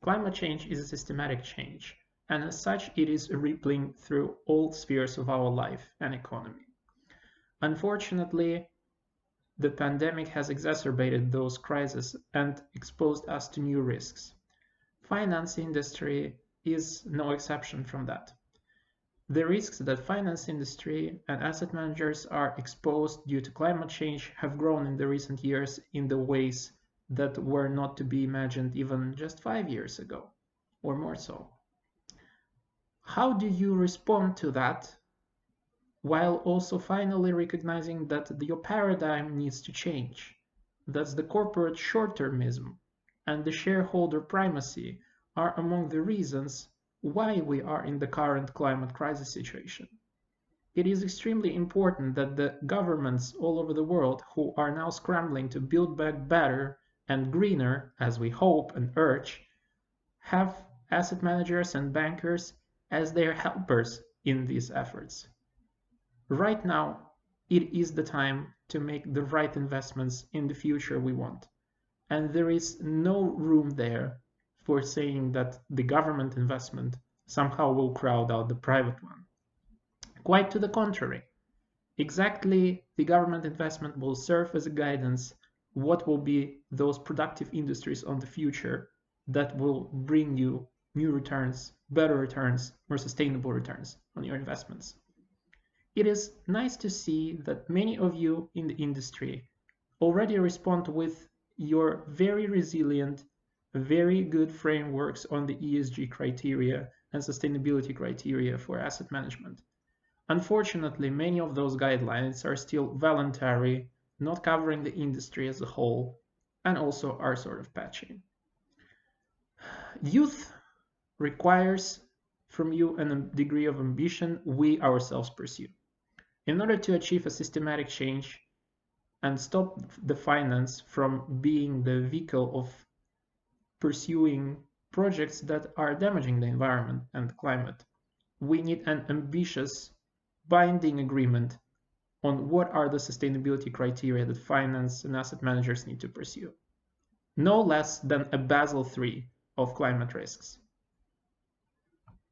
Climate change is a systematic change, and as such it is rippling through all spheres of our life and economy. Unfortunately, the pandemic has exacerbated those crises and exposed us to new risks. Finance industry is no exception from that. The risks that finance industry and asset managers are exposed due to climate change have grown in the recent years in the ways that were not to be imagined even just 5 years ago, or more so. How do you respond to that while also finally recognizing that your paradigm needs to change? That the corporate short-termism and the shareholder primacy are among the reasons why we are in the current climate crisis situation. It is extremely important that the governments all over the world who are now scrambling to build back better and greener, as we hope and urge, have asset managers and bankers as their helpers in these efforts. Right now, it is the time to make the right investments in the future we want. And there is no room there for saying that the government investment somehow will crowd out the private one. Quite to the contrary. Exactly, the government investment will serve as a guidance what will be those productive industries on the future that will bring you new returns, better returns, more sustainable returns on your investments. It is nice to see that many of you in the industry already respond with your very resilient, very good frameworks on the ESG criteria and sustainability criteria for asset management. Unfortunately, many of those guidelines are still voluntary, not covering the industry as a whole, and also are sort of patchy. Youth requires from you a degree of ambition we ourselves pursue. In order to achieve a systematic change and stop the finance from being the vehicle of pursuing projects that are damaging the environment and the climate, we need an ambitious, binding agreement on what are the sustainability criteria that finance and asset managers need to pursue. No less than a Basel III of climate risks.